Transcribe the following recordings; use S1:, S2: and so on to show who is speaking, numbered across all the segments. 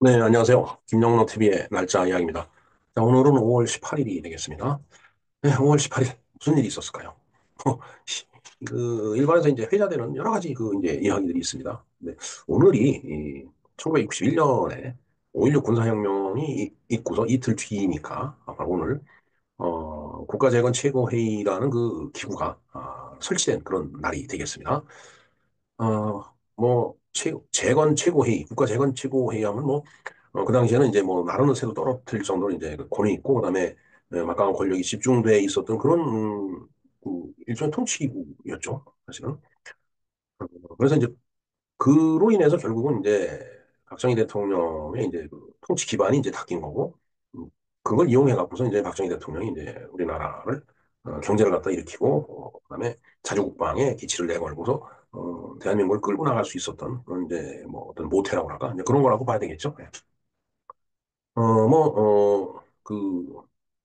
S1: 네, 안녕하세요. 김영로 TV의 날짜 이야기입니다. 자, 오늘은 5월 18일이 되겠습니다. 네, 5월 18일 무슨 일이 있었을까요? 시- 일반에서 이제 회자되는 여러 가지 이제 이야기들이 있습니다. 네, 오늘이 1961년에 5.16 군사혁명이 있고서 이틀 뒤이니까 바로 오늘 국가재건 최고회의라는 그 기구가 설치된 그런 날이 되겠습니다. 재건 최고회의, 국가재건 최고회의 하면 그 당시에는 이제 나르는 새도 떨어뜨릴 정도로 이제 그 권위 있고, 그다음에 막강한 권력이 집중돼 있었던 그런 일종의 통치기구였죠, 사실은. 그래서 이제 그로 인해서 결국은 이제 박정희 대통령의 이제 그 통치 기반이 이제 닦인 거고, 음, 그걸 이용해 갖고서 이제 박정희 대통령이 이제 우리나라를 경제를 갖다 일으키고, 그다음에 자주국방에 기치를 내걸고서 대한민국을 끌고 나갈 수 있었던 그런 이제 어떤 모태라고 할까, 이제 그런 거라고 봐야 되겠죠. 예.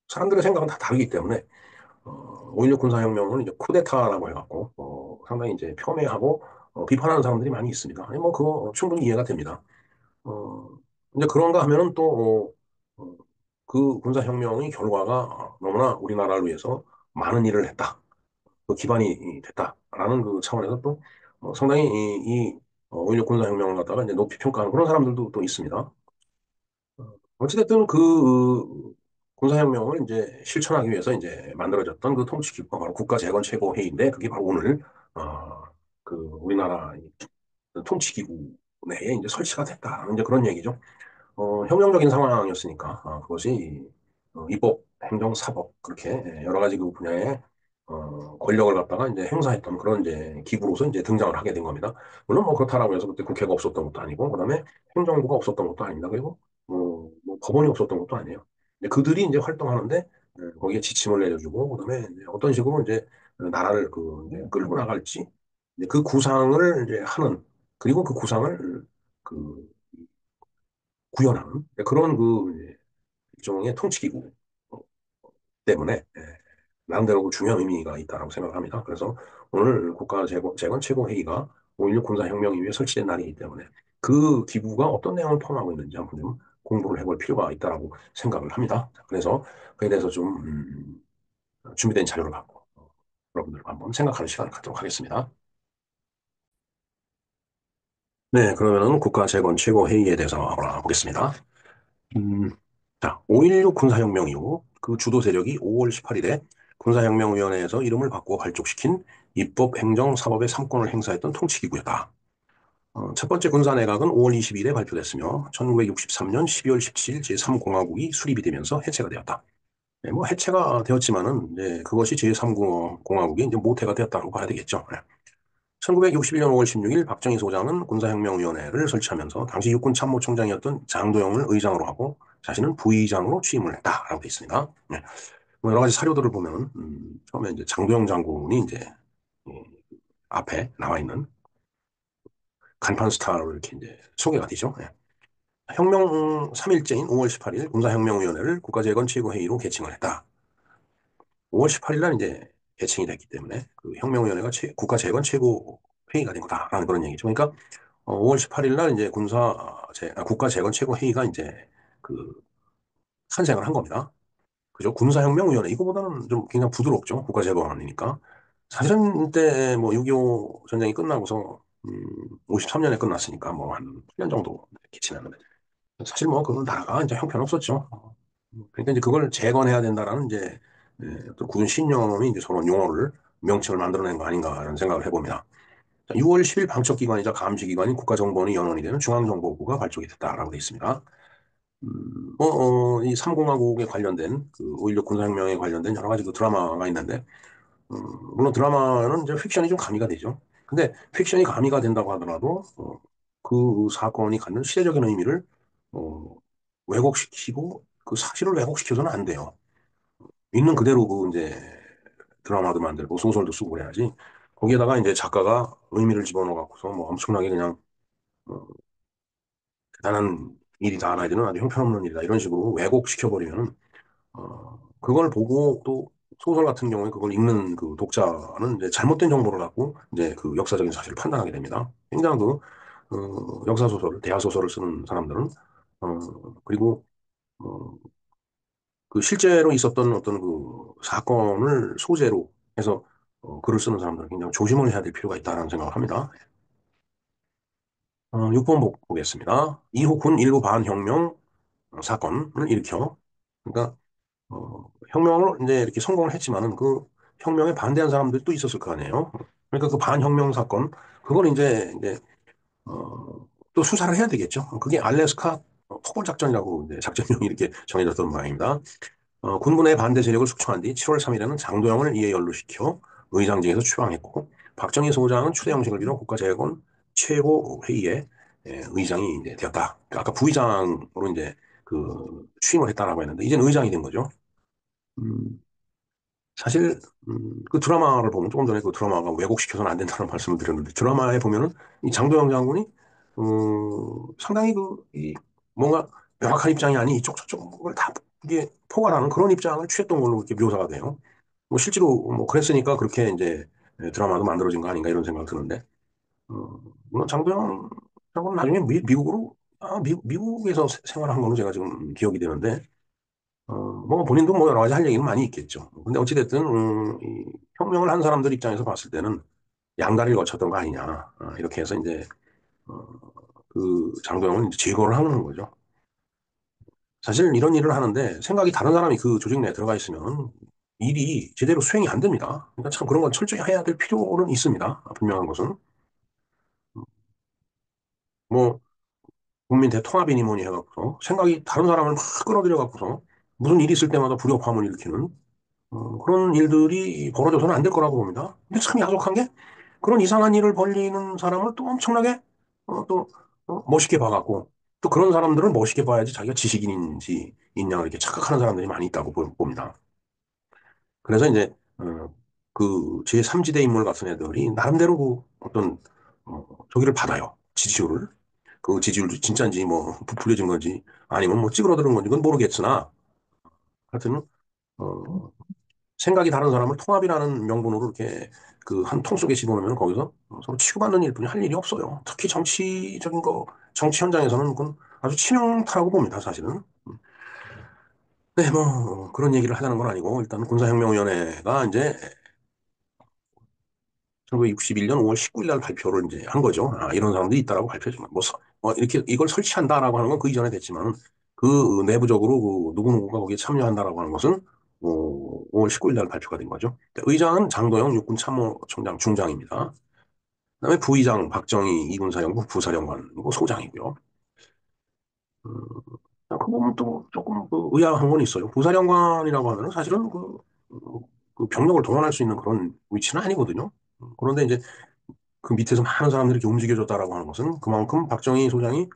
S1: 사람들의 생각은 다 다르기 때문에, 5.16 군사혁명을 이제 쿠데타라고 해갖고, 상당히 이제 폄훼하고, 비판하는 사람들이 많이 있습니다. 아니, 그거 충분히 이해가 됩니다. 어, 이제 그런가 하면은 또, 그 군사혁명의 결과가 너무나 우리나라를 위해서 많은 일을 했다. 그 기반이 됐다라는 그 차원에서 또, 상당히 5.16 군사혁명을 갖다가 이제 높이 평가하는 그런 사람들도 또 있습니다. 어찌됐든 군사혁명을 이제 실천하기 위해서 이제 만들어졌던 그 통치기구가 바로 국가재건최고회의인데 그게 바로 오늘 어, 우리나라 통치기구 내에 이제 설치가 됐다. 이제 그런 얘기죠. 혁명적인 상황이었으니까 그것이 입법, 행정, 사법 그렇게 여러 가지 그 분야의 권력을 갖다가 이제 행사했던 그런 이제 기구로서 이제 등장을 하게 된 겁니다. 물론 그렇다라고 해서 그때 국회가 없었던 것도 아니고 그다음에 행정부가 없었던 것도 아닙니다. 그리고 법원이 없었던 것도 아니에요. 근데 그들이 이제 활동하는데 거기에 지침을 내려주고 그다음에 이제 어떤 식으로 이제 나라를 이제 끌고 나갈지 이제 그 구상을 이제 하는 그리고 그 구상을 그 구현하는 그런 일종의 통치기구 때문에 나름대로 그 중요한 의미가 있다고 생각합니다. 그래서 오늘 국가재건 최고회의가 5.16 군사혁명 이후에 설치된 날이기 때문에 그 기구가 어떤 내용을 포함하고 있는지 한번 좀 공부를 해볼 필요가 있다고 생각을 합니다. 그래서 그에 대해서 좀 준비된 자료를 갖고 여러분들과 한번 생각하는 시간을 갖도록 하겠습니다. 네, 그러면은 국가재건 최고회의에 대해서 알아보겠습니다. 음, 자, 5.16 군사혁명 이후 그 주도 세력이 5월 18일에 군사혁명위원회에서 이름을 바꾸어 발족시킨 입법, 행정, 사법의 3권을 행사했던 통치기구였다. 첫 번째 군사내각은 5월 20일에 발표됐으며 1963년 12월 17일 제3공화국이 수립이 되면서 해체가 되었다. 네, 해체가 되었지만은 이제 그것이 제3공화국이 이제 모태가 되었다고 봐야 되겠죠. 1961년 5월 16일 박정희 소장은 군사혁명위원회를 설치하면서 당시 육군 참모총장이었던 장도영을 의장으로 하고 자신은 부의장으로 취임을 했다라고 되어 있습니다. 네. 여러 가지 사료들을 보면 처음에 이제 장도영 장군이 이제 이 앞에 나와 있는 간판 스타로 이렇게 이제 소개가 되죠. 네. 혁명 3일째인 5월 18일 군사혁명위원회를 국가재건최고회의로 개칭을 했다. 5월 18일 날 이제 개칭이 됐기 때문에 그 혁명위원회가 국가재건최고회의가 된 거다라는 그런 얘기죠. 그러니까 5월 18일 날 이제 국가재건 최고회의가 이제 그 탄생을 한 겁니다. 그죠? 군사혁명위원회 이거보다는 좀 굉장히 부드럽죠. 국가재건이니까. 사실은 이때 6.25 전쟁이 끝나고서 53년에 끝났으니까 한 8년 정도 기치는데 사실 그 나라가 이제 형편없었죠. 그러니까 이제 그걸 재건해야 된다라는 이제 또 굳은 신념이 이제 서로 용어를 명칭을 만들어낸 거 아닌가 이런 생각을 해봅니다. 6월 10일 방첩기관이자 감시기관인 국가정보원이 연원이 되는 중앙정보부가 발족이 됐다라고 되어 있습니다. 이 삼공화국에 관련된 그 5.16 군사혁명에 관련된 여러 가지 그 드라마가 있는데, 물론 드라마는 이제 픽션이 좀 가미가 되죠. 근데 픽션이 가미가 된다고 하더라도, 그 사건이 갖는 시대적인 의미를, 어, 왜곡시키고 그 사실을 왜곡시켜서는 안 돼요. 있는 그대로 이제 드라마도 만들고 소설도 쓰고 그래야지. 거기에다가 이제 작가가 의미를 집어넣어 갖고서 엄청나게 그냥 어, 대단한 일이다, 너희들은 아주 형편없는 일이다 이런 식으로 왜곡시켜버리면 그걸 보고 또 소설 같은 경우에 그걸 읽는 그 독자는 이제 잘못된 정보를 갖고 이제 그 역사적인 사실을 판단하게 됩니다. 굉장히 역사 소설을 대하 소설을 쓰는 사람들은 그리고 어, 그 실제로 있었던 어떤 그 사건을 소재로 해서 글을 쓰는 사람들은 굉장히 조심을 해야 될 필요가 있다는 생각을 합니다. 6번 보겠습니다. 이후 군 일부 반혁명 사건을 일으켜, 그러니까 혁명을 이제 이렇게 성공을 했지만은 그 혁명에 반대한 사람들이 또 있었을 거 아니에요. 그러니까 그 반혁명 사건, 그걸 이제 또 수사를 해야 되겠죠. 그게 알래스카 토벌 작전이라고 이제 작전명이 이렇게 정해졌던 모양입니다. 군부의 반대 세력을 숙청한 뒤 7월 3일에는 장도영을 이에 연루시켜 의장직에서 추방했고, 박정희 소장은 추대형식을 이뤄 국가재건 최고회의의 의장이 이제 되었다. 그러니까 아까 부의장으로 이제 그 취임을 했다라고 했는데 이제는 의장이 된 거죠. 음, 사실 그 드라마를 보면 조금 전에 그 드라마가 왜곡시켜서는 안 된다는 말씀을 드렸는데 드라마에 보면은 이 장도영 장군이 상당히 이 뭔가 명확한 입장이 아닌 이쪽 저쪽을 다 이게 포괄하는 그런 입장을 취했던 걸로 이렇게 묘사가 돼요. 뭐 실제로 뭐 그랬으니까 그렇게 이제 드라마도 만들어진 거 아닌가 이런 생각이 드는데 물론 장도영 장군은 나중에 미국으로 미국에서 생활한 걸로 제가 지금 기억이 되는데 뭐 본인도 뭐 여러 가지 할 얘기는 많이 있겠죠. 근데 어찌됐든 이 혁명을 한 사람들 입장에서 봤을 때는 양다리를 거쳤던 거 아니냐 이렇게 해서 이제 어, 그 장도영은 이제 제거를 하는 거죠. 사실 이런 일을 하는데 생각이 다른 사람이 그 조직 내에 들어가 있으면 일이 제대로 수행이 안 됩니다. 그러니까 참 그런 건 철저히 해야 될 필요는 있습니다. 분명한 것은 뭐 국민 대통합이니 뭐니 해갖고서 생각이 다른 사람을 막 끌어들여 갖고서 무슨 일이 있을 때마다 불협화음을 일으키는 그런 일들이 벌어져서는 안 될 거라고 봅니다. 근데 참 야속한 게 그런 이상한 일을 벌리는 사람을 또 엄청나게 멋있게 봐갖고 또 그런 사람들을 멋있게 봐야지 자기가 지식인인지 있냐 이렇게 착각하는 사람들이 많이 있다고 봅니다. 그래서 이제 그 제3지대 인물 같은 애들이 나름대로 그 어떤 저기를 받아요. 지지율을. 그 지지율도 진짜인지 뭐 부풀려진 건지 아니면 뭐 찌그러드는 건지 그건 모르겠으나 하여튼 어, 생각이 다른 사람을 통합이라는 명분으로 이렇게 그 한 통 속에 집어넣으면 거기서 서로 치고받는 일뿐이 할 일이 없어요. 특히 정치적인 거, 정치 현장에서는 그건 아주 치명타라고 봅니다, 사실은. 네, 뭐, 그런 얘기를 하자는 건 아니고, 일단 군사혁명위원회가 이제 1961년 5월 19일 날 발표를 이제 한 거죠. 이런 사람들이 있다라고 발표했지만, 이렇게 이걸 설치한다라고 하는 건 그 이전에 됐지만, 그 내부적으로 그 누구누구가 거기에 참여한다라고 하는 것은 5월 19일 날 발표가 된 거죠. 의장은 장도영 육군참모총장 중장입니다. 그다음에 부의장 박정희 이군사령부 부사령관 그리고 소장이고요. 그 부분 또 조금 그 의아한 건 있어요. 부사령관이라고 하면은 사실은 그 병력을 동원할 수 있는 그런 위치는 아니거든요. 그런데 이제 그 밑에서 많은 사람들이 이렇게 움직여줬다라고 하는 것은 그만큼 박정희 소장이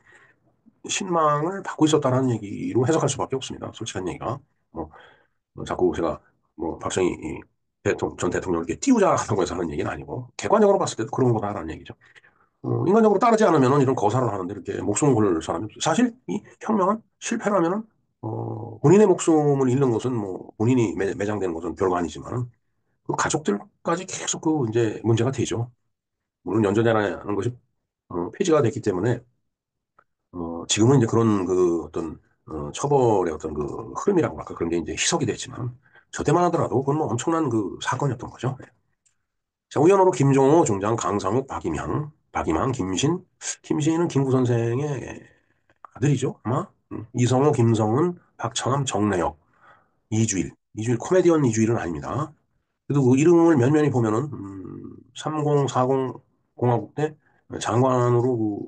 S1: 신망을 받고 있었다는 얘기로 해석할 수밖에 없습니다. 솔직한 얘기가. 뭐, 자꾸 제가 뭐 박정희 전 대통령을 이렇게 띄우자라고 해서 하는 얘기는 아니고 객관적으로 봤을 때도 그런 거다라는 얘기죠. 인간적으로 따르지 않으면 이런 거사를 하는데 이렇게 목숨을 걸 사람이 없어요. 사실 이 혁명은 실패라면은 본인의 목숨을 잃는 것은 뭐 본인이 매장되는 것은 별거 아니지만 그 가족들까지 계속 그 이제 문제가 되죠. 물론 연전제라는 것이 폐지가 됐기 때문에 지금은 이제 그런 그 어떤 처벌의 어떤 그 흐름이라고 할까 그런 게 이제 희석이 됐지만 저 때만 하더라도 그건 뭐 엄청난 그 사건이었던 거죠. 네. 자, 우연으로 김종호 중장, 강상욱, 박임항, 김신은 김구 선생의 아들이죠, 아마. 이성호, 김성은, 박창함, 정래혁, 이주일 코미디언 이주일은 아닙니다. 그래도 그 이름을 면면히 보면은 3040 공화국 때 장관으로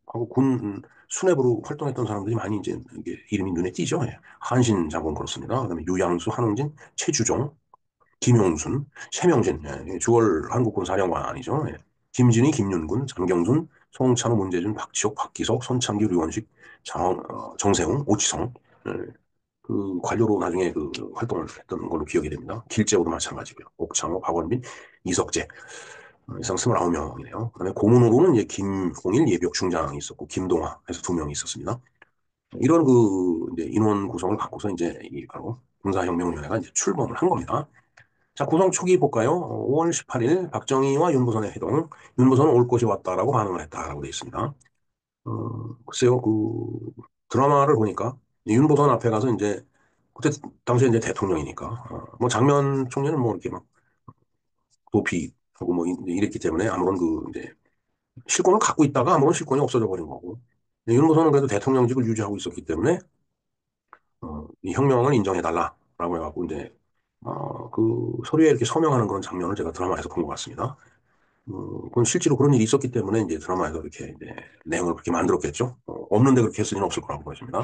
S1: 하고 군 수뇌부로 활동했던 사람들이 많이 이제 이게 이름이 눈에 띄죠. 예. 한신 장군 그렇습니다. 그다음에 유양수, 한웅진, 최주종, 김용순, 최명진, 예, 6월 한국군 사령관이죠. 예. 김진희, 김윤군, 장경순, 송찬호, 문재준, 박지옥, 박기석, 손창기, 류원식, 정세웅, 오치성, 예, 그 관료로 나중에 그 활동을 했던 걸로 기억이 됩니다. 길재호도 마찬가지고요. 옥창호, 박원빈, 이석재, 이상 29명이네요. 그다음에 고문으로는 이제 김홍일 예비역 중장이 있었고 김동화 해서 2명이 있었습니다. 이런 그 이제 인원 구성을 갖고서 이제 이 바로 군사혁명위원회가 이제 출범을 한 겁니다. 자, 구성 초기 볼까요? 5월 18일 박정희와 윤보선의 회동. 윤보선은 올 것이 왔다라고 반응을 했다라고 되어 있습니다. 글쎄요, 드라마를 보니까 윤보선 앞에 가서 이제 그때 당시에 이제 대통령이니까 뭐 장면 총리는 뭐 이렇게 막 도피하고 뭐 이랬기 때문에 아무런 그 이제 실권을 갖고 있다가 아무런 실권이 없어져 버린 거고 윤보선은 그래도 대통령직을 유지하고 있었기 때문에 이 혁명을 인정해달라라고 해갖고 이제 그 서류에 이렇게 서명하는 그런 장면을 제가 드라마에서 본 것 같습니다. 그건 실제로 그런 일이 있었기 때문에 이제 드라마에서 이렇게 이제 내용을 그렇게 만들었겠죠. 없는데 그렇게 했을 리는 없을 거라고 보여집니다.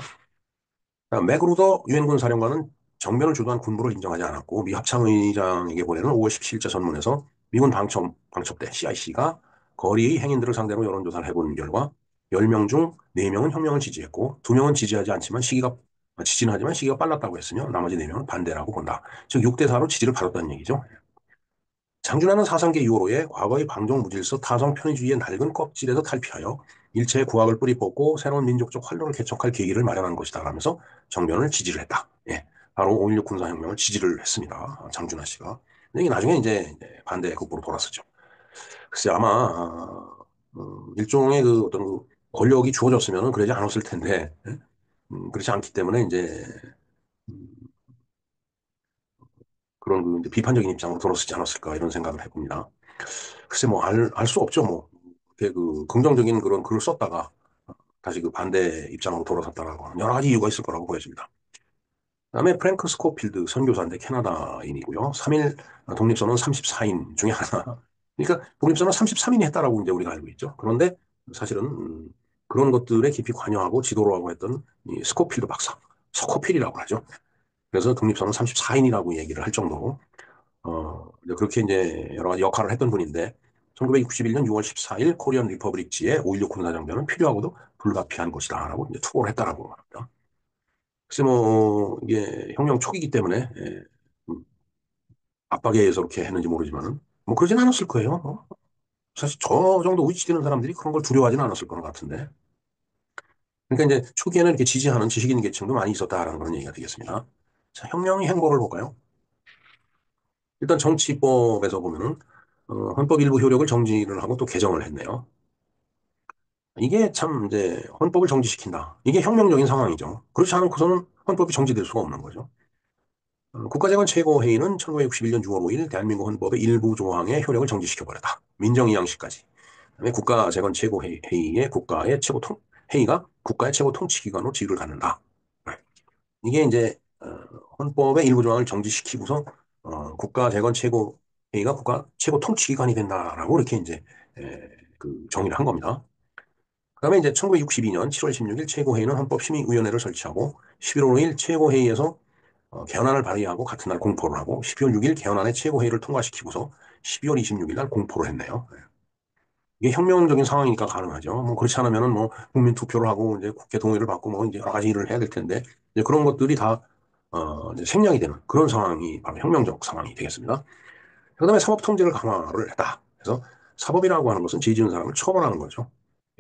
S1: 맥그루더 유엔군 사령관은 정변을 주도한 군부를 인정하지 않았고 미 합참의장에게 보내는 5월 17일자 전문에서 미군 방첩대 CIC가 거리 행인들을 상대로 여론조사를 해본 결과 10명 중 4명은 혁명을 지지했고 2명은 지지하지 않지만 지지는 하지만 시기가 빨랐다고 했으며 나머지 4명은 반대라고 본다. 즉 6대 4로 지지를 받았다는 얘기죠. 장준하는 사상계 이후로의 과거의 방종 무질서 타성 편의주의의 낡은 껍질에서 탈피하여 일체의 구학을 뿌리 뽑고 새로운 민족적 활동을 개척할 계기를 마련한 것이다 라면서 정변을 지지를 했다. 예, 바로 5.16 군사혁명을 지지를 했습니다. 장준하 씨가. 근데 이게 나중에 이제 반대 극부로 돌았었죠. 글쎄 아마 일종의 그 어떤 그 권력이 주어졌으면 그러지 않았을 텐데 예? 그렇지 않기 때문에 이제 그런 그 이제 비판적인 입장으로 돌아서지 않았을까 이런 생각을 해봅니다. 글쎄 뭐 알 수 없죠 뭐. 이렇게 그 긍정적인 그런 글을 썼다가 다시 그 반대 입장으로 돌아섰다라고 하는 여러 가지 이유가 있을 거라고 보여집니다. 그다음에 프랭크 스코필드 선교사인데 캐나다인이고요. 3일 독립선언 34인 중에 하나. 그러니까 독립선언 33인이 했다라고 이제 우리가 알고 있죠. 그런데 사실은 그런 것들에 깊이 관여하고 지도를 하고 했던 이 스코필드 박사, 스코필이라고 하죠. 그래서 독립선언 34인이라고 얘기를 할 정도로 이제 그렇게 이제 여러 가지 역할을 했던 분인데 1961년 6월 14일 코리안 리퍼블릭지의 5.16 군사장변은 필요하고도 불가피한 것이다라고 이제 투고를 했다라고 합니다. 글쎄 뭐 이게 혁명 초기이기 때문에 음, 압박에 의해서 그렇게 했는지 모르지만은 뭐 그러진 않았을 거예요. 사실 저 정도 위치되는 사람들이 그런 걸 두려워하지는 않았을 것 같은데. 그러니까 이제 초기에는 이렇게 지지하는 지식인 계층도 많이 있었다라는 그런 얘기가 되겠습니다. 자, 혁명의 행보를 볼까요? 일단 정치법에서 보면은 헌법 일부 효력을 정지를 하고 또 개정을 했네요. 이게 참 이제 헌법을 정지시킨다. 이게 혁명적인 상황이죠. 그렇지 않고서는 헌법이 정지될 수가 없는 거죠. 국가재건 최고회의는 1961년 6월 5일 대한민국 헌법의 일부 조항의 효력을 정지시켜버렸다. 민정이양시까지. 그다음에 국가재건 최고회의의 회의가 국가의 최고 통치기관으로 지위를 갖는다. 이게 이제 헌법의 일부 조항을 정지시키고서 국가재건 최고회의가 국가 최고 통치기관이 된다라고 이렇게 이제 그 정의를 한 겁니다. 그다음에 이제 1962년 7월 16일 최고회의는 헌법심의위원회를 설치하고 11월 5일 최고회의에서 개헌안을 발의하고 같은 날 공포를 하고 12월 6일 개헌안의 최고회의를 통과시키고서 12월 26일 날 공포를 했네요. 이게 혁명적인 상황이니까 가능하죠. 뭐 그렇지 않으면은 뭐 국민 투표를 하고 이제 국회 동의를 받고 뭐 이제 여러 가지 일을 해야 될 텐데 이제 그런 것들이 다 이제 생략이 되는 그런 상황이 바로 혁명적 상황이 되겠습니다. 그다음에 사법 통제를 강화를 했다. 그래서 사법이라고 하는 것은 죄 지은 사람을 처벌하는 거죠.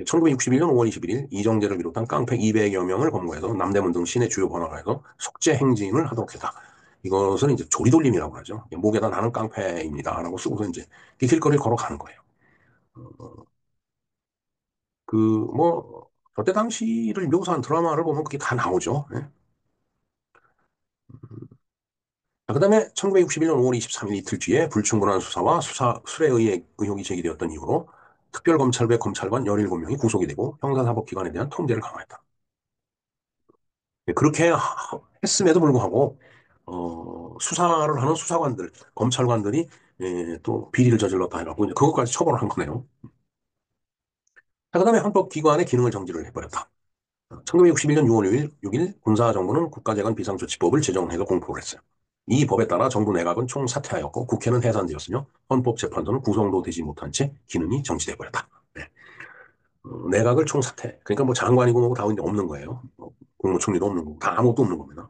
S1: 1961년 5월 21일 이정재를 비롯한 깡패 200여 명을 검거해서 남대문 등 시내 주요 번화가에서 속죄 행진을 하도록 했다. 이것은 이제 조리돌림이라고 하죠. 목에다 나는 깡패입니다라고 쓰고서 이제 길거리를 걸어가는 거예요. 그, 뭐, 저때 당시를 묘사한 드라마를 보면 그게 다 나오죠. 예. 그 다음에 1961년 5월 23일 이틀 뒤에 불충분한 수사와 수사술에 의해 의혹이 제기되었던 이후로 특별검찰부의 검찰관 17명이 구속이 되고 형사사법기관에 대한 통제를 강화했다. 예, 그렇게 했음에도 불구하고 수사를 하는 수사관들, 검찰관들이 또 비리를 저질렀다 해갖고 이제 그것까지 처벌을 한 거네요. 자, 그다음에 헌법기관의 기능을 정지를 해버렸다. 1961년 6월 6일 군사정부는 국가재건 비상조치법을 제정해서 공포를 했어요. 이 법에 따라 정부 내각은 총사퇴하였고 국회는 해산되었으며 헌법재판소는 구성도 되지 못한 채 기능이 정지돼 버렸다. 네. 내각을 총사퇴. 그러니까 뭐 장관이고 뭐고 다 없는 거예요. 국무총리도 없는 거고 다 아무것도 없는 겁니다.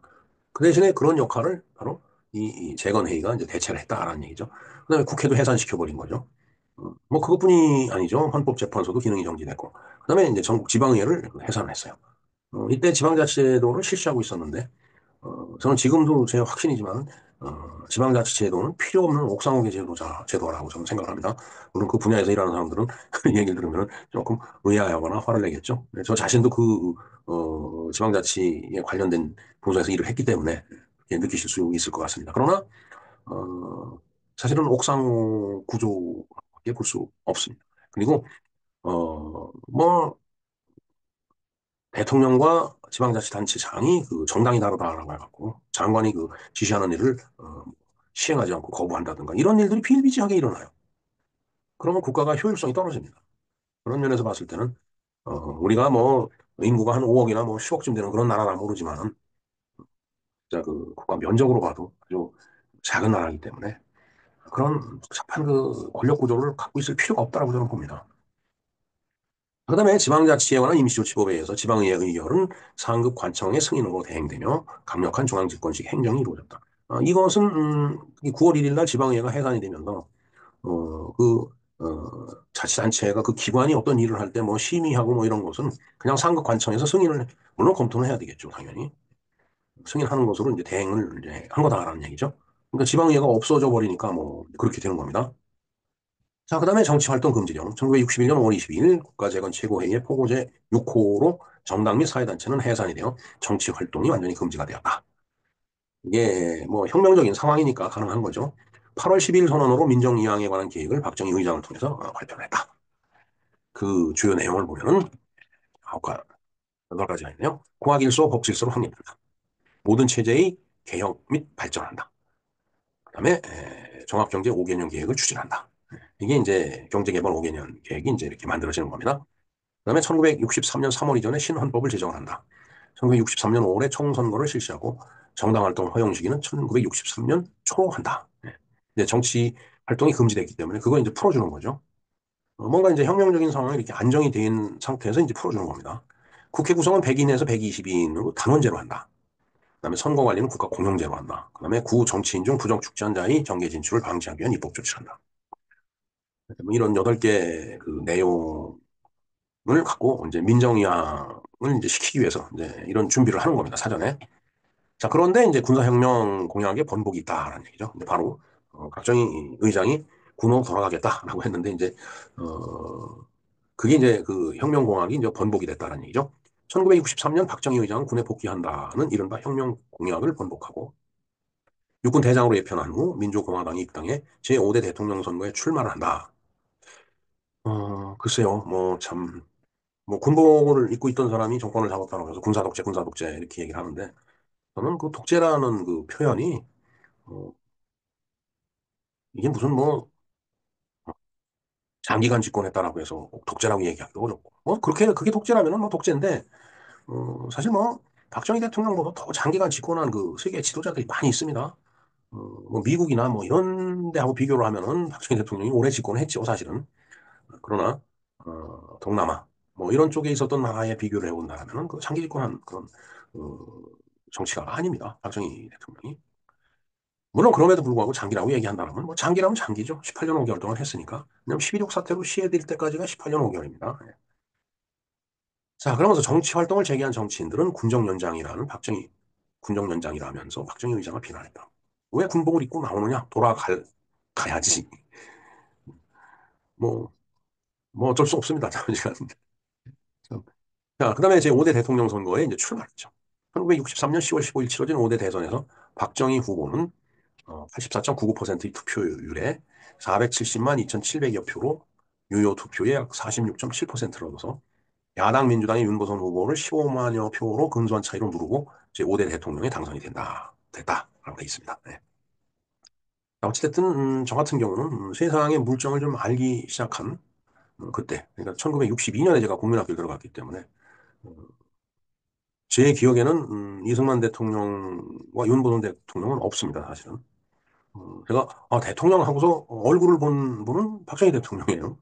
S1: 그 대신에 그런 역할을 바로 이 재건회의가 이제 대체를 했다라는 얘기죠. 그다음에 국회도 해산시켜버린 거죠. 뭐 그것뿐이 아니죠. 헌법재판소도 기능이 정지됐고. 그다음에 이제 전국 지방의회를 해산을 했어요. 이때 지방자치제도를 실시하고 있었는데, 저는 지금도 제 확신이지만, 지방자치제도는 필요 없는 옥상호개 제도라고 저는 생각을 합니다. 물론 그 분야에서 일하는 사람들은 그 얘기를 들으면 조금 의아해하거나 화를 내겠죠. 네, 저 자신도 지방자치에 관련된 부서에서 일을 했기 때문에 그렇게 느끼실 수 있을 것 같습니다. 그러나 어, 사실은 옥상호 구조밖에 볼 수 없습니다. 그리고 뭐 대통령과 지방자치단체장이 그 정당이 다르다라고 해갖고 장관이 그 지시하는 일을 시행하지 않고 거부한다든가 이런 일들이 비일비재하게 일어나요. 그러면 국가가 효율성이 떨어집니다. 그런 면에서 봤을 때는 우리가 뭐 인구가 한 5억이나 뭐 10억쯤 되는 그런 나라라 모르지만 진짜 그 국가 면적으로 봐도 아주 작은 나라이기 때문에 그런 복잡한 그 권력 구조를 갖고 있을 필요가 없다라고 저는 봅니다. 그다음에 지방자치에 관한 임시조치법에 의해서 지방의회 의결은 상급 관청의 승인으로 대행되며 강력한 중앙집권식 행정이 이루어졌다. 이것은 9월 1일 날 지방의회가 해산이 되면서 어, 그 자치단체가 그 기관이 어떤 일을 할 때 뭐 심의하고 뭐 이런 것은 그냥 상급 관청에서 승인을 물론 검토는 해야 되겠죠, 당연히. 승인하는 것으로 이제 대행을 이제 한 거다라는 얘기죠. 그러니까 지방의회가 없어져 버리니까 뭐 그렇게 되는 겁니다. 자, 그 다음에 정치활동 금지령. 1961년 5월 22일 국가재건 최고회의의 포고제 6호로 정당 및 사회단체는 해산이 되어 정치활동이 완전히 금지가 되었다. 이게 뭐 혁명적인 상황이니까 가능한 거죠. 8월 10일 선언으로 민정이양에 관한 계획을 박정희 의장을 통해서 발표를 했다. 그 주요 내용을 보면은 9가, 8가지가 있네요. 공학일소, 법질서로 확립한다. 모든 체제의 개혁 및 발전한다. 그다음에 종합경제 5개년 계획을 추진한다. 이게 이제 경제개발 5개년 계획이 이제 이렇게 만들어지는 겁니다. 그다음에 1963년 3월 이전에 신헌법을 제정을 한다. 1963년 5월에 총선거를 실시하고 정당 활동 허용 시기는 1963년 초로 한다. 이제 정치 활동이 금지됐기 때문에 그거 이제 풀어주는 거죠. 뭔가 이제 혁명적인 상황이 이렇게 안정이 된 상태에서 이제 풀어주는 겁니다. 국회 구성은 100인에서 122인으로 단원제로 한다. 그다음에 선거 관리는 국가 공영제로 한다. 그다음에 구 정치인 중 부정 축제자의 정계 진출을 방지하기 위한 입법 조치를 한다. 뭐 이런 8개 그 내용을 갖고 이제 민정이양을 이제 시키기 위해서 이제 이런 준비를 하는 겁니다. 사전에. 자, 그런데 이제 군사혁명 공약에 번복이 있다라는 얘기죠. 바로 박정희 의장이 군으로 돌아가겠다라고 했는데 이제 그게 이제 그 혁명공약이 이제 번복이 됐다는 얘기죠. 1963년 박정희 의장은 군에 복귀한다는 이른바 혁명 공약을 번복하고 육군 대장으로 예편한 후 민주공화당이 입당해 제5대 대통령 선거에 출마를 한다. 글쎄요, 뭐 참, 뭐 군복을 입고 있던 사람이 정권을 잡았다고 해서 군사독재, 군사독재 이렇게 얘기를 하는데 저는 그 독재라는 그 표현이 어, 이게 무슨 뭐 장기간 집권했다라고 해서 꼭 독재라고 얘기하기도 어렵고 뭐 그렇게 그게 독재라면은 뭐 독재인데 사실 뭐 박정희 대통령보다 더 장기간 집권한 그 세계 지도자들이 많이 있습니다. 뭐 미국이나 뭐 이런 데하고 비교를 하면은 박정희 대통령이 오래 집권했죠, 사실은. 그러나 동남아 뭐 이런 쪽에 있었던 나라에 비교를 해본다면은 그 장기 집권한 그런 어, 정치가 아닙니다. 박정희 대통령이. 물론 그럼에도 불구하고 장기라고 얘기한다면 뭐 장기라면 장기죠. 18년 5개월 동안 했으니까. 왜냐면 12.6 사태로 시해될 때까지가 18년 5개월입니다. 자, 그러면서 정치 활동을 재개한 정치인들은 군정연장이라는 박정희 군정연장이라면서 박정희 의장을 비난했다. 왜 군복을 입고 나오느냐? 가야지. 뭐, 뭐 어쩔 수 없습니다. 잠시만. 자, 그 다음에 제5대 대통령 선거에 이제 출마했죠. 1963년 10월 15일 치러진 5대 대선에서 박정희 후보는 84.99%의 투표율에 470만 2,700여 표로 유효 투표의 약 46.7%를 얻어서 야당 민주당의 윤보선 후보를 15만여 표로 근소한 차이로 누르고 제5대 대통령에 당선이 됐다라고 돼 있습니다. 네. 어찌됐든 저 같은 경우는 세상의 물정을 좀 알기 시작한 그때 그러니까 1962년에 제가 국민학교를 들어갔기 때문에 제 기억에는 이승만 대통령과 윤보선 대통령은 없습니다. 사실은. 제가 대통령 하고서 얼굴을 본 분은 박정희 대통령이에요.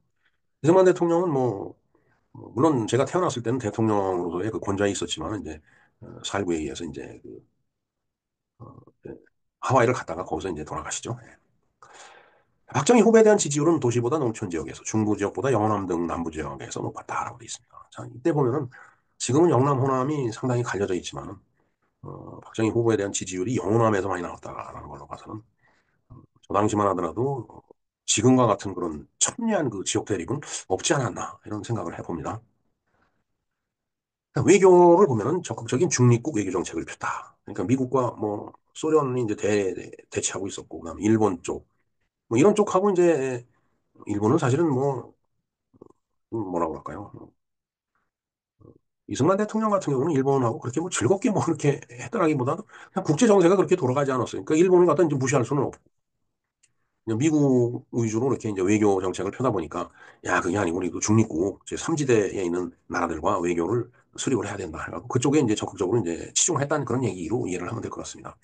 S1: 이승만 대통령은 뭐 물론 제가 태어났을 때는 대통령으로서의 그 권좌에 있었지만 이제 살구에 의해서 이제 그 하와이를 갔다가 거기서 이제 돌아가시죠. 예. 박정희 후보에 대한 지지율은 도시보다 농촌 지역에서 중부 지역보다 영남 등 남부 지역에서 높았다라고 되어 있습니다. 자, 이때 보면은 지금은 영남 호남이 상당히 갈려져 있지만 박정희 후보에 대한 지지율이 영호남에서 많이 나왔다라는 걸로 봐서는 저 당시만 하더라도 지금과 같은 그런 첨예한 그 지역 대립은 없지 않았나 이런 생각을 해봅니다. 그러니까 외교를 보면은 적극적인 중립국 외교 정책을 폈다. 그러니까 미국과 뭐 소련이 이제 대치하고 있었고, 그다음 일본 쪽, 뭐 이런 쪽하고 이제 일본은 사실은 뭐 뭐라고 할까요? 이승만 대통령 같은 경우는 일본하고 그렇게 뭐 즐겁게 뭐 그렇게 했더라기보다도 그냥 국제 정세가 그렇게 돌아가지 않았어요. 그러니까 일본을 갖다 이제 무시할 수는 없고 그냥 미국 위주로 이렇게 이제 외교 정책을 펴다 보니까 야 그게 아니고 우리도 중립국 제 3지대에 있는 나라들과 외교를 수립을 해야 된다. 해갖고 그쪽에 이제 적극적으로 이제 치중을 했다는 그런 얘기로 이해를 하면 될 것 같습니다.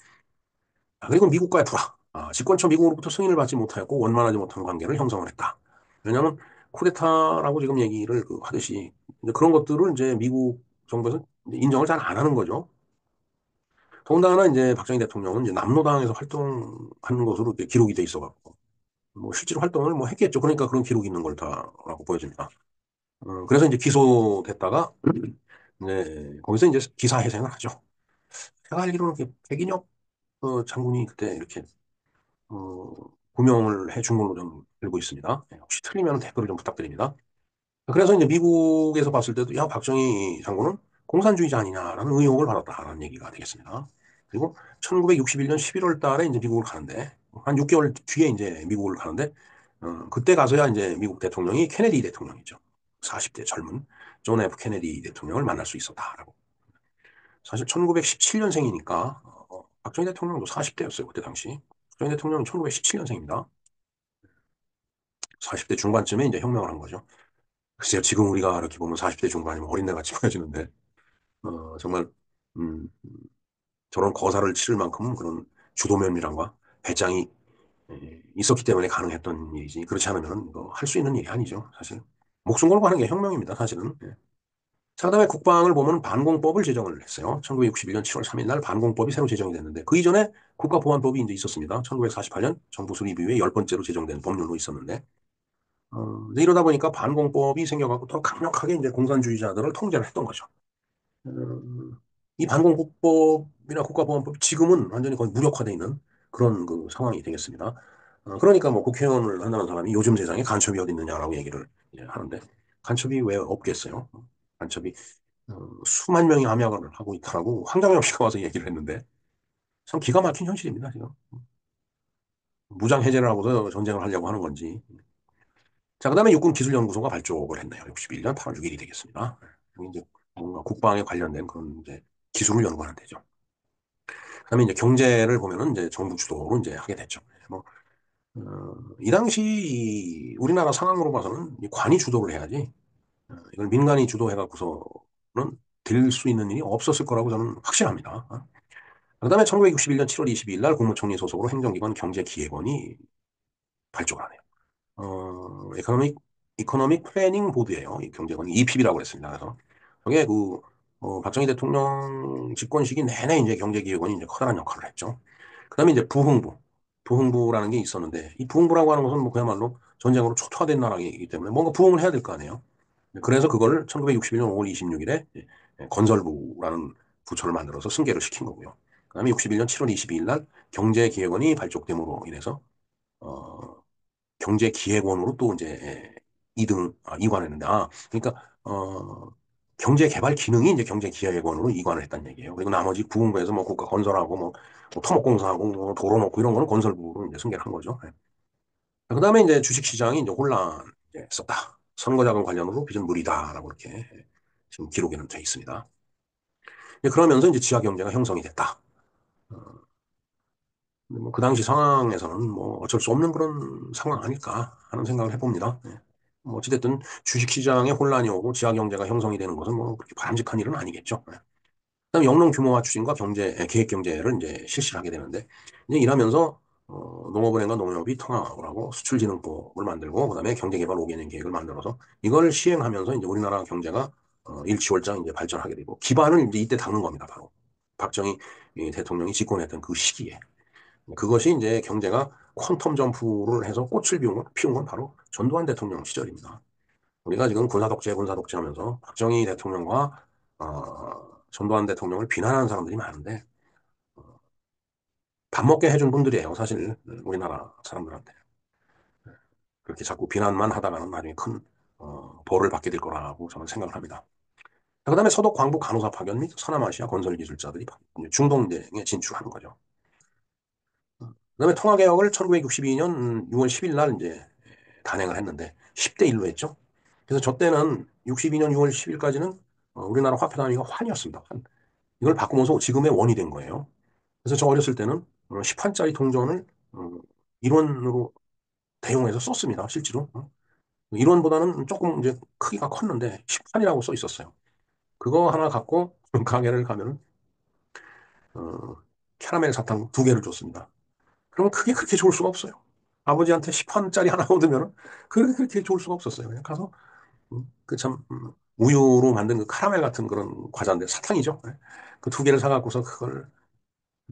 S1: 그리고 미국과의 불화. 집권처 미국으로부터 승인을 받지 못하였고 원만하지 못한 관계를 형성을 했다. 왜냐하면 쿠데타라고 지금 얘기를 하듯이 이제 그런 것들을 이제 미국 정부에서 인정을 잘 안 하는 거죠. 더군다나 이제 박정희 대통령은 이제 남로당에서 활동하는 것으로 이렇게 기록이 돼 있어갖고 뭐 실제로 활동을 뭐 했겠죠. 그러니까 그런 기록이 있는 걸다라고 보여집니다. 그래서 이제 기소됐다가 네, 거기서 이제 기사 회생을 하죠. 제가 알기로는 백인혁 장군이 그때 이렇게 어, 구명을 해준 걸로 좀 알고 있습니다. 네, 혹시 틀리면 댓글을 좀 부탁드립니다. 그래서 이제 미국에서 봤을 때도 야 박정희 장군은 공산주의자 아니냐라는 의혹을 받았다라는 얘기가 되겠습니다. 그리고 1961년 11월 달에 이제 미국을 가는데 한 6개월 뒤에 이제 미국을 가는데 그때 가서야 이제 미국 대통령이 케네디 대통령이죠. 40대 젊은 존 F 케네디 대통령을 만날 수 있었다라고. 사실 1917년생이니까 박정희 대통령도 40대였어요. 그때 당시. 박정희 대통령은 1917년생입니다. 40대 중반쯤에 이제 혁명을 한 거죠. 글쎄요, 지금 우리가 이렇게 보면 40대 중반이면 어린애 같이 보여지는데, 정말, 음, 저런 거사를 치를 만큼 그런 주도 면밀함과 배짱이 있었기 때문에 가능했던 일이지. 그렇지 않으면 할 수 있는 일이 아니죠, 사실. 목숨 걸고 하는 게 혁명입니다, 사실은. 예. 자, 그다음에 국방을 보면 반공법을 제정을 했어요. 1961년 7월 3일 날 반공법이 새로 제정이 됐는데, 그 이전에 국가보안법이 이제 있었습니다. 1948년 정부 수립 이후에 열 번째로 제정된 법률로 있었는데, 이제 이러다 보니까 반공법이 생겨갖고 더 강력하게 이제 공산주의자들을 통제를 했던 거죠. 이 반공법이나 국가보안법 지금은 완전히 거의 무력화되어 있는 그런 그 상황이 되겠습니다. 그러니까 뭐 국회의원을 한다는 사람이 요즘 세상에 간첩이 어디 있느냐라고 얘기를 이제 하는데 간첩이 왜 없겠어요? 간첩이 수만 명이 암약을 하고 있다라고 황정영 씨가 와서 얘기를 했는데 참 기가 막힌 현실입니다, 지금. 무장 해제를 하고서 전쟁을 하려고 하는 건지. 자, 그다음에 육군기술연구소가 발족을 했네요. 61년 8월 6일이 되겠습니다. 여기 이제 뭔가 국방에 관련된 그런 이제 기술을 연구하는 데죠. 그다음에 이제 경제를 보면은 이제 정부 주도로 이제 하게 됐죠. 뭐, 이 당시 우리나라 상황으로 봐서는 이 관이 주도를 해야지 이걸 민간이 주도해갖고서는 될 수 있는 일이 없었을 거라고 저는 확신합니다. 그다음에 1961년 7월 22일 날 국무총리 소속으로 행정기관 경제기획원이 발족을 하네요. 이코노믹 플래닝 보드예요. 이 경제관이 EPB라고 그랬습니다. 그래서 저게 박정희 대통령 집권 시기 내내 이제 경제기획원이 이제 커다란 역할을 했죠. 그다음에 이제 부흥부라는 게 있었는데 이 부흥부라고 하는 것은 뭐 그야말로 전쟁으로 초토화된 나라이기 때문에 뭔가 부흥을 해야 될 거 아니에요. 그래서 그걸 1961년 5월 26일에 건설부라는 부처를 만들어서 승계를 시킨 거고요. 그다음에 61년 7월 22일 날 경제기획원이 발족됨으로 인해서 어, 경제기획원으로 또 이제 이관했는데, 그러니까, 경제개발 기능이 이제 경제기획원으로 이관을 했다는 얘기예요. 그리고 나머지 부흥부에서 뭐 국가 건설하고 뭐 토목공사하고 뭐 도로 놓고 이런 거는 건설부로 이제 승계를 한 거죠. 그 다음에 이제 주식시장이 이제 혼란이 있었다. 선거자금 관련으로 빚은 무리다라고 이렇게 지금 기록에는 돼 있습니다. 그러면서 이제 지하경제가 형성이 됐다. 뭐그 당시 상황에서는 뭐 어쩔 수 없는 그런 상황 아닐까 하는 생각을 해봅니다. 뭐 어찌됐든 주식시장에 혼란이 오고 지하경제가 형성이 되는 것은 뭐 그렇게 바람직한 일은 아니겠죠. 그다음에 영농 규모화 추진과 계획 경제를 이제 실시를 하게 되는데 이제 일하면서 농업은행과 농협이 통합을 하고 수출진흥법을 만들고 그다음에 경제개발 5개년 계획을 만들어서 이걸 시행하면서 이제 우리나라 경제가 일취월장 이제 발전하게 되고 기반을 이제 이때 닦는 겁니다. 바로 박정희 대통령이 집권했던 그 시기에. 그것이 이제 경제가 퀀텀 점프를 해서 꽃을 피운 건 바로 전두환 대통령 시절입니다. 우리가 지금 군사 독재 하면서 박정희 대통령과 전두환 대통령을 비난하는 사람들이 많은데 밥 먹게 해준 분들이에요. 사실 우리나라 사람들한테. 그렇게 자꾸 비난만 하다가는 나중에 큰 벌을 받게 될 거라고 저는 생각을 합니다. 그다음에 서독 광부 간호사 파견 및 서남아시아 건설 기술자들이 중동에 진출하는 거죠. 그다음에 통화개혁을 1962년 6월 10일 날 이제 단행을 했는데 10대 1로 했죠. 그래서 저 때는 62년 6월 10일까지는 우리나라 화폐 단위가 환이었습니다. 환. 이걸 바꾸면서 지금의 원이 된 거예요. 그래서 저 어렸을 때는 10환짜리 동전을 어, 1원으로 대용해서 썼습니다. 실제로. 1원보다는 조금 이제 크기가 컸는데 10환이라고 써 있었어요. 그거 하나 갖고 가게를 가면은 어, 캐러멜 사탕 두 개를 줬습니다. 그러면 그게 그렇게 좋을 수가 없어요. 아버지한테 10환짜리 하나 얻으면은 그렇게 좋을 수가 없었어요. 그냥 가서 그 참 우유로 만든 그 카라멜 같은 그런 과자인데 사탕이죠. 그 두 개를 사갖고서 그걸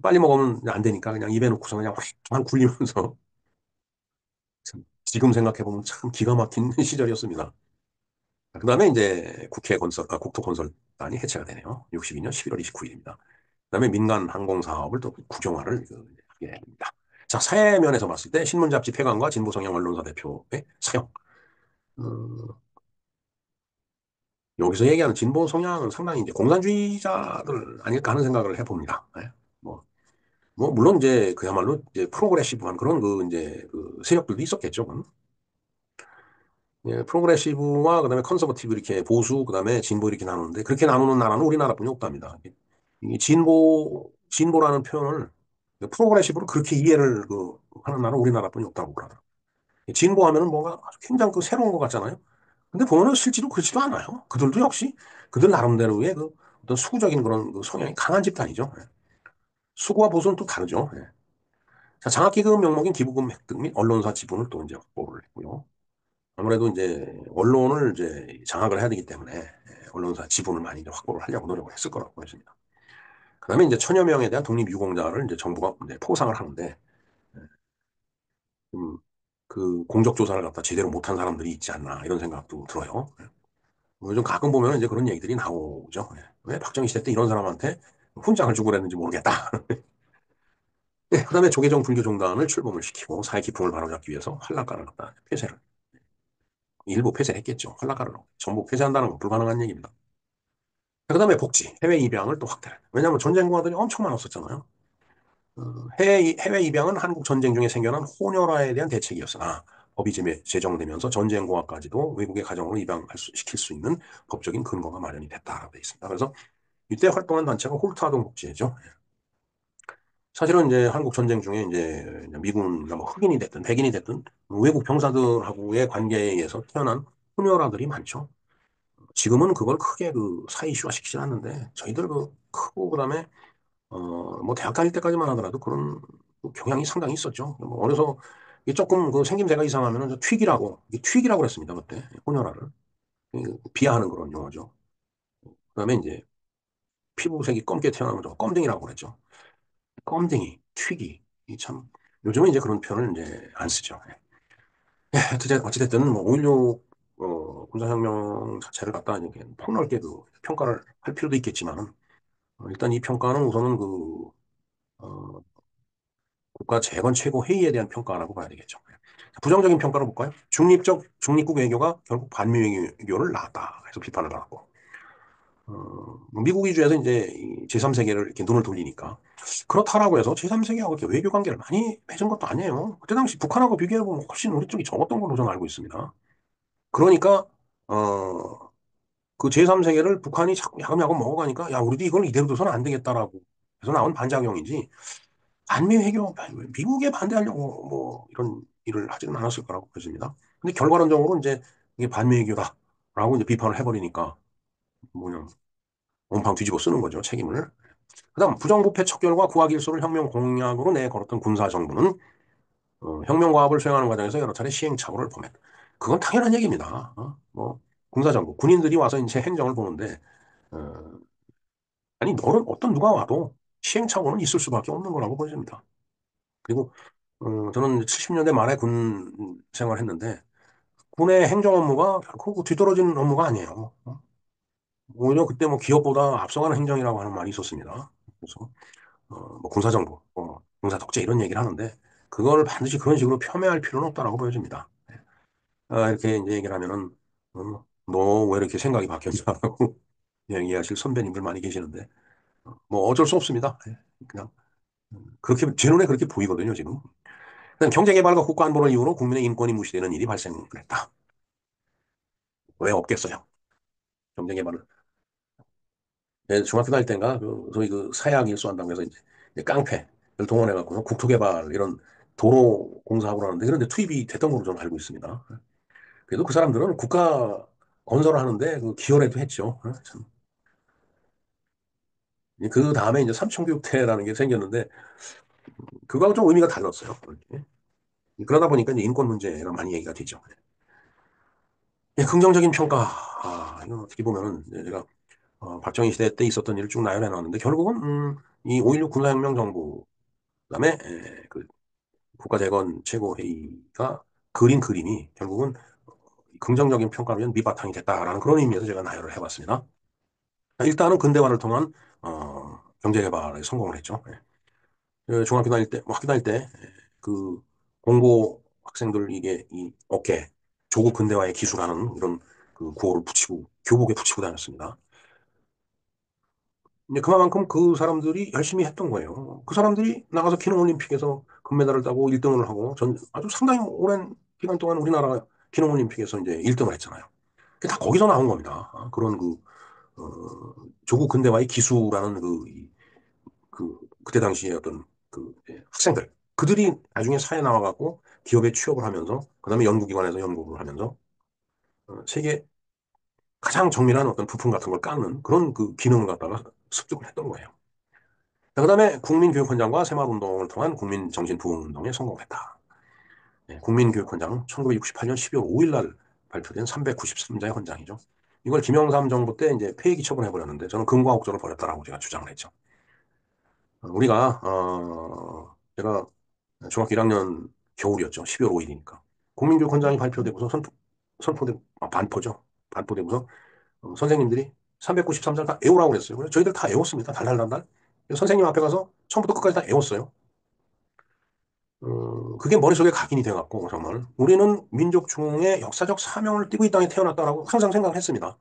S1: 빨리 먹으면 안 되니까 그냥 입에 넣고서 그냥 확 굴리면서 참 지금 생각해보면 참 기가 막힌 시절이었습니다. 그다음에 이제 국토 건설단이 해체가 되네요. 62년 11월 29일입니다. 그다음에 민간 항공 사업을 또 국영화를 하게 됩니다. 자, 사회면에서 봤을 때 신문 잡지 폐간과 진보 성향 언론사 대표의 사형. 어, 여기서 얘기하는 진보 성향은 상당히 이제 공산주의자들 아닐까 하는 생각을 해봅니다. 네. 뭐, 물론 이제 그야말로 이제 프로그레시브한 그런 그 이제 그 세력들도 있었겠죠. 예, 프로그레시브와 그다음에 컨서버티브 이렇게 보수 그다음에 진보 이렇게 나누는데 그렇게 나누는 나라는 우리나라뿐이 없답니다. 이 진보라는 표현을 프로그레시브로 그렇게 이해를 하는 나라는 우리나라뿐이 없다고 그러더라고요. 진보하면은 뭔가 아주 굉장히 그 새로운 것 같잖아요. 근데 보면은 실제로 그렇지도 않아요. 그들도 역시 그들 나름대로의 그 어떤 수구적인 그런 그 성향이 강한 집단이죠. 예. 수구와 보수는 또 다르죠. 예. 자, 장학기금 명목인 기부금 획득 및 언론사 지분을 또 이제 확보를 했고요. 아무래도 이제 언론을 이제 장악을 해야 되기 때문에 언론사 지분을 많이 이제 확보를 하려고 노력을 했을 거라고 보여집니다. 그다음에 이제 천여 명에 대한 독립유공자를 이제 정부가 이제 포상을 하는데 음, 그 공적 조사를 갖다 제대로 못한 사람들이 있지 않나 이런 생각도 들어요. 요즘 가끔 보면 이제 그런 얘기들이 나오죠. 왜 박정희 시대 때 이런 사람한테 훈장을 주고 그랬는지 모르겠다. 그다음에 조계종 불교종단을 출범을 시키고 사회 기풍을 바로잡기 위해서 환락가를 갖다 폐쇄를 일부 폐쇄했겠죠. 환락가를 전부 폐쇄한다는 건 불가능한 얘기입니다. 그다음에 복지 해외 입양을 또 확대를. 왜냐하면 전쟁고아들이 엄청 많았었잖아요. 해외 입양은 한국 전쟁 중에 생겨난 혼혈아에 대한 대책이었으나 법이 제정되면서 전쟁고아까지도 외국의 가정으로 시킬 수 있는 법적인 근거가 마련이 됐다라고 되어 있습니다. 그래서 이때 활동한 단체가 홀트아동 복지회죠. 사실은 이제 한국 전쟁 중에 이제 미군 뭐 흑인이 됐든 백인이 됐든 외국 병사들하고의 관계에 의해서 태어난 혼혈아들이 많죠. 지금은 그걸 크게 그 사회 이슈화 시키지 않는데 저희들 그 크고 그다음에 뭐 대학 다닐 때까지만 하더라도 그런 경향이 상당히 있었죠. 뭐 어려서 이게 조금 그 생김새가 이상하면은 저 튀기라고 그랬습니다. 그때 혼혈아를 비하하는 그런 용어죠. 그다음에 이제 피부색이 검게 태어나면 저 껌댕이라고 그랬죠. 껌댕이, 튀기. 이 참 요즘은 이제 그런 표현을 이제 안 쓰죠. 어찌됐든 뭐 5.16 군사혁명 자체를 갖다 이렇게 폭넓게 그 평가를 할 필요도 있겠지만은 일단 이 평가는 우선은 어, 국가 재건 최고 회의에 대한 평가라고 봐야 되겠죠. 부정적인 평가로 볼까요? 중립국 외교가 결국 반미 외교를 낳았다. 해서 비판을 받았고, 미국 위주에서 이제 제3세계를 이렇게 눈을 돌리니까 그렇다라고 해서 제3세계하고 이렇게 외교 관계를 많이 맺은 것도 아니에요. 그때 당시 북한하고 비교해보면 훨씬 우리 쪽이 적었던 걸로 저는 알고 있습니다. 그러니까 그 제3세계를 북한이 자꾸 야금야금 먹어가니까 야 우리도 이걸 이대로 둬서는 안 되겠다라고 해서 나온 반작용이지 반미 외교, 미국에 반대하려고 뭐 이런 일을 하지는 않았을 거라고 보여집니다. 근데 결과론적으로 이제 이게 반미 외교다라고 이제 비판을 해버리니까 뭐냐 온팡 뒤집어 쓰는 거죠 책임을. 그다음 부정부패 척결과 구하기일소를 혁명 공약으로 내걸었던 군사정부는 혁명과업을 수행하는 과정에서 여러 차례 시행착오를 범했다. 그건 당연한 얘기입니다. 뭐 군사정부 군인들이 와서 이제 행정을 보는데 어, 아니 너는 어떤 누가 와도 시행착오는 있을 수밖에 없는 거라고 보여집니다. 그리고 저는 70년대 말에 군 생활했는데 군의 행정 업무가 결코 그 뒤떨어진 업무가 아니에요. 오히려 그때 뭐 기업보다 앞서가는 행정이라고 하는 말이 있었습니다. 그래서 뭐 군사정부, 군사 독재 이런 얘기를 하는데 그걸 반드시 그런 식으로 폄훼할 필요는 없다라고 보여집니다. 이렇게 이제 얘기를 하면은 너 왜 이렇게 생각이 바뀌었냐고 얘기하실 선배님들 많이 계시는데 뭐 어쩔 수 없습니다. 그냥 그렇게 제 눈에 그렇게 보이거든요 지금. 그냥 경제개발과 국가안보를 이유로 국민의 인권이 무시되는 일이 발생했다. 왜 없겠어요? 경제개발을 중학교 다닐 때인가 소위 그 사약 일수한다고 해서 이제 깡패를 동원해갖고 국토개발 이런 도로 공사하고 그러는데 그런데 투입이 됐던 걸로 저는 알고 있습니다. 그래도 그 사람들은 국가 건설을 하는데 그 기여라도 했죠. 참. 그 다음에 이제 삼청교육대라는 게 생겼는데 그거하고 좀 의미가 달랐어요. 그렇게. 그러다 보니까 이제 인권 문제가 많이 얘기가 되죠. 예, 긍정적인 평가. 이건 어떻게 보면은 제가 박정희 시대 때 있었던 일을 쭉 나열해 놨는데 결국은 이 5.16 군사혁명 정부 그다음에 그 국가재건 최고회의가 그린 그림이 결국은 긍정적인 평가면 밑바탕이 됐다라는 그런 의미에서 제가 나열을 해봤습니다. 일단은 근대화를 통한 경제개발에 성공을 했죠. 중학교 다닐 때, 뭐 학교 다닐 때, 그 공고 학생들 이게 이 어깨 조국 근대화의 기술하는 이런 그 구호를 붙이고 교복에 붙이고 다녔습니다. 이제 그만큼 그 사람들이 열심히 했던 거예요. 그 사람들이 나가서 기능올림픽에서 금메달을 따고 1등을 하고 아주 상당히 오랜 기간 동안 우리나라가 기능올림픽에서 이제 1등을 했잖아요. 그게 다 거기서 나온 겁니다. 그런 조국 근대화의 기수라는 그때 당시에 어떤 학생들. 그들이 나중에 사회 나와갖고 기업에 취업을 하면서 그다음에 연구기관에서 연구를 하면서 세계 가장 정밀한 어떤 부품 같은 걸 깎는 그런 그 기능을 갖다가 습득을 했던 거예요. 그다음에 국민교육헌장과 새마을운동을 통한 국민정신부흥운동에 성공했다. 국민교육헌장은 1968년 12월 5일 날 발표된 393자의 헌장이죠. 이걸 김영삼 정부 때 이제 폐기 처분해버렸는데 저는 금과 옥조를 버렸다라고 제가 주장을 했죠. 제가 중학교 1학년 겨울이었죠. 12월 5일이니까. 국민교육헌장이 발표되고서 반포죠. 반포되고서 선생님들이 393장 다 외우라고 그랬어요. 그래서 저희들 다 외웠습니다. 달달달달. 선생님 앞에 가서 처음부터 끝까지 다 외웠어요. 그게 머릿속에 각인이 돼갖고 정말 우리는 민족 중흥의 역사적 사명을 띠고 이 땅에 태어났다라고 항상 생각을 했습니다.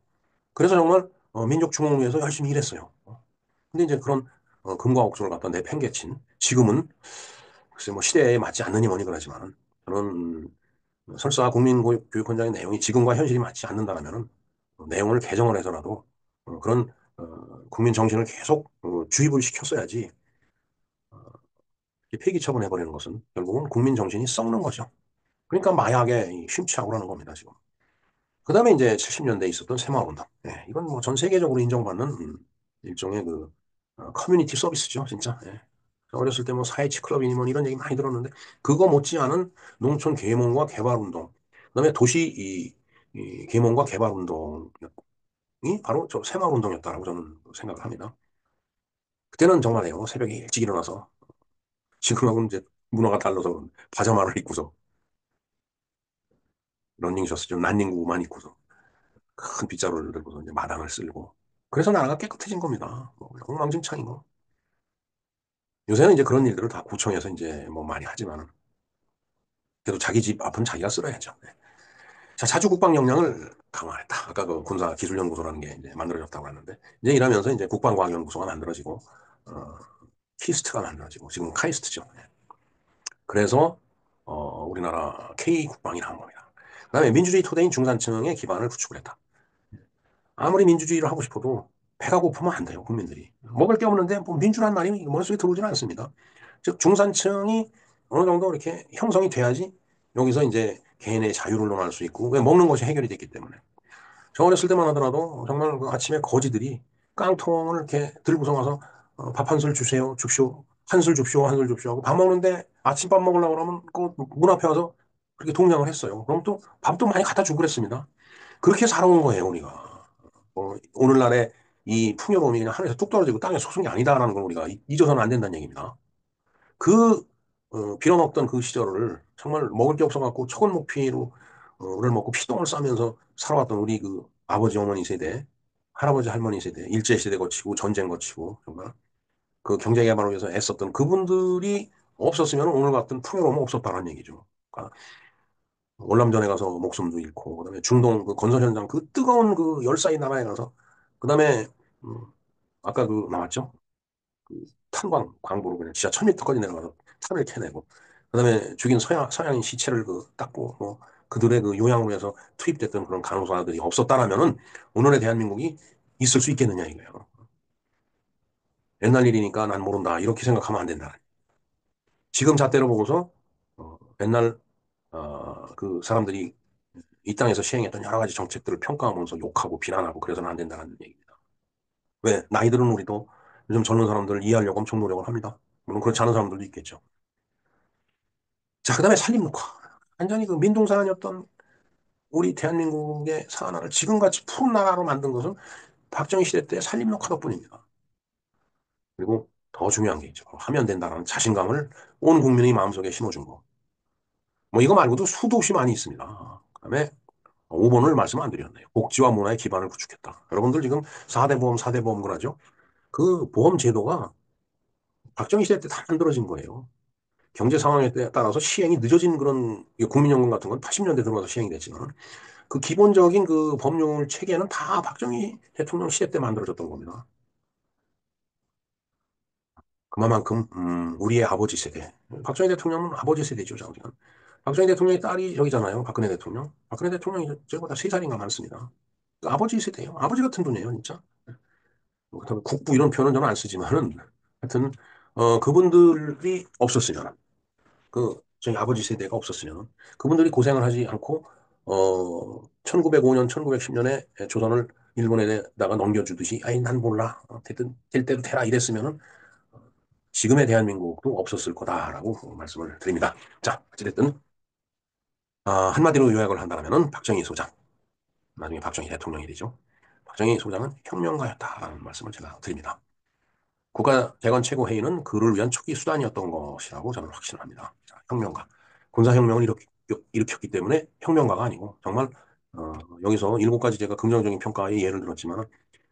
S1: 그래서 정말 민족 중흥을 위해서 열심히 일했어요. 근데 이제 그런 금과 옥조를 갖다 내팽개친 지금은 글쎄 뭐 시대에 맞지 않느니 뭐니 그러지만 저는 설사 국민교육헌장의 내용이 지금과 현실이 맞지 않는다라면은 내용을 개정을 해서라도 그런 국민 정신을 계속 주입을 시켰어야지 폐기 처분해버리는 것은 결국은 국민 정신이 썩는 거죠. 그러니까 마약에 심취하고 그러는 겁니다, 지금. 그 다음에 이제 70년대에 있었던 새마을운동. 이건 뭐 전 세계적으로 인정받는 일종의 커뮤니티 서비스죠, 진짜. 어렸을 때 뭐 사회치 클럽이니 뭐 이런 얘기 많이 들었는데 그거 못지않은 농촌 계몽과 개발운동. 그다음에 도시 이 계몽과 개발운동이 바로 저 새마을운동이었다라고 저는 생각을 합니다. 그때는 정말요 새벽에 일찍 일어나서 지금하고는 이제 문화가 달라서 파자마를 입고서 러닝셔츠 좀 난닝구만 입고서 큰 빗자루를 들고서 이제 마당을 쓸고 그래서 나라가 깨끗해진 겁니다. 뭐 엉망진창인 거. 요새는 이제 그런 일들을 다 구청에서 이제 뭐 많이 하지만 그래도 자기 집 앞은 자기가 쓸어야죠. 자, 자주 국방 역량을 강화했다. 아까 그 군사 기술연구소라는 게 이제 만들어졌다고 하는데 이제 이러면서 이제 국방과학연구소가 만들어지고 어, 키스트가 만들어지고 지금 카이스트죠. 그래서 우리나라 K 국방이 나온 겁니다. 그다음에 민주주의 토대인 중산층의 기반을 구축을 했다. 아무리 민주주의를 하고 싶어도 배가 고프면 안 돼요, 국민들이. 먹을 게 없는데 뭐 민주란 말이 머릿속에 들어오지는 않습니다. 즉, 중산층이 어느 정도 이렇게 형성이 돼야지 여기서 이제 개인의 자유를 논할 수 있고, 왜 먹는 것이 해결이 됐기 때문에. 저 어렸을 때만 하더라도 정말 그 아침에 거지들이 깡통을 이렇게 들고서 와서 밥 한 술 주세요, 줍쇼. 한 술 줍쇼, 한 술 줍쇼 하고 밥 먹는데 아침밥 먹으려고 그러면 그 문 앞에 와서 그렇게 동냥을 했어요. 그럼 또 밥도 많이 갖다 주고 그랬습니다. 그렇게 살아온 거예요, 우리가. 오늘날의 이 풍요로움이 그냥 하늘에서 뚝 떨어지고 땅에 솟은 게 아니다라는 걸 우리가 잊어서는 안 된다는 얘기입니다. 그, 빌어먹던 그 시절을 정말 먹을 게 없어갖고 초건목피로 를 먹고 피똥을 싸면서 살아왔던 우리 그 아버지 어머니 세대. 할아버지 할머니 세대, 일제 시대 거치고 전쟁 거치고 정말 그 경제 개발을 위해서 애썼던 그분들이 없었으면 오늘 같은 풍요로움은 없었다는 얘기죠. 그러니까 월남전에 가서 목숨도 잃고 그다음에 중동 그 건설 현장 그 뜨거운 그 열사의 나라에 가서 그다음에 음, 아까 그 나왔죠? 그 탄광 광부로 그냥 지하 1000m까지 내려가서 탄을 캐내고 그다음에 죽인 서양인 시체를 그 닦고 뭐 그들의 그 요양으로 해서 투입됐던 그런 간호사들이 없었다라면은 오늘의 대한민국이 있을 수 있겠느냐 이거예요. 옛날 일이니까 난 모른다 이렇게 생각하면 안 된다. 지금 잣대로 보고서 옛날 그 사람들이 이 땅에서 시행했던 여러 가지 정책들을 평가하면서 욕하고 비난하고 그래서는 안 된다는 얘기입니다. 왜? 나이 들은 우리도 요즘 젊은 사람들을 이해하려고 엄청 노력을 합니다. 물론 그렇지 않은 사람들도 있겠죠. 자, 그 다음에 살림놓고. 완전히 그 민둥사안이었던 우리 대한민국의 사안을 지금같이 푸른 나라로 만든 것은 박정희 시대 때 살림놓고 덕분입니다. 그리고 더 중요한 게 있죠. 하면 된다는 자신감을 온 국민의 마음속에 심어준 거. 뭐 이거 말고도 수도 없이 많이 있습니다. 그다음에 5번을 말씀 안 드렸네요. 복지와 문화의 기반을 구축했다. 여러분들 지금 4대 보험, 4대 보험 그러죠? 그 보험 제도가 박정희 시대 때 다 만들어진 거예요. 경제 상황에 따라서 시행이 늦어진 그런 국민연금 같은 건 80년대 들어가서 시행이 됐지만 그 기본적인 그 법률 체계는 다 박정희 대통령 시대 때 만들어졌던 겁니다. 그만큼 우리의 아버지 세대, 박정희 대통령은 아버지 세대죠, 장기간. 박정희 대통령의 딸이 여기잖아요, 박근혜 대통령. 박근혜 대통령이 저보다 3살인가 많습니다. 그 아버지 세대예요. 아버지 같은 분이에요, 진짜. 그렇다고 국부 이런 표현은 저는 안 쓰지만은 하여튼 그분들이 없었으면 저희 아버지 세대가 없었으면 그분들이 고생을 하지 않고 1905년, 1910년에 조선을 일본에다가 넘겨주듯이 아이 난 몰라 어쨌든 될 대로 되라 이랬으면은 지금의 대한민국도 없었을 거다라고 말씀을 드립니다. 자, 어찌됐든 한마디로 요약을 한다면은 박정희 소장, 나중에 박정희 대통령이 되죠. 박정희 소장은 혁명가였다라는 말씀을 제가 드립니다. 국가 재건 최고 회의는 그를 위한 초기 수단이었던 것이라고 저는 확신을 합니다. 자, 혁명가. 군사혁명을 일으켰기 때문에 혁명가가 아니고 정말 여기서 7가지 제가 긍정적인 평가의 예를 들었지만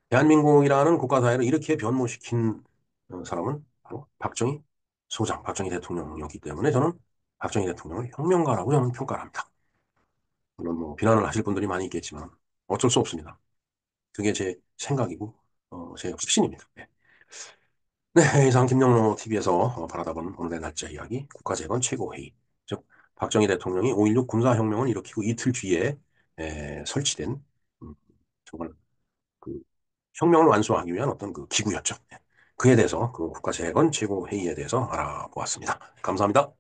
S1: 대한민국이라는 국가사회를 이렇게 변모시킨 사람은 바로 박정희 소장, 박정희 대통령이었기 때문에 저는 박정희 대통령을 혁명가라고 저는 평가를 합니다. 물론 뭐 비난을 하실 분들이 많이 있겠지만 어쩔 수 없습니다. 그게 제 생각이고 제 확신입니다. 네. 네, 이상 김영로 TV에서 바라다본 오늘의 날짜 이야기, 국가재건 최고회의. 즉, 박정희 대통령이 5.16 군사혁명을 일으키고 이틀 뒤에 설치된 음, 정말 그 혁명을 완수하기 위한 어떤 그 기구였죠. 네. 그에 대해서 그 국가재건 최고회의에 대해서 알아보았습니다. 감사합니다.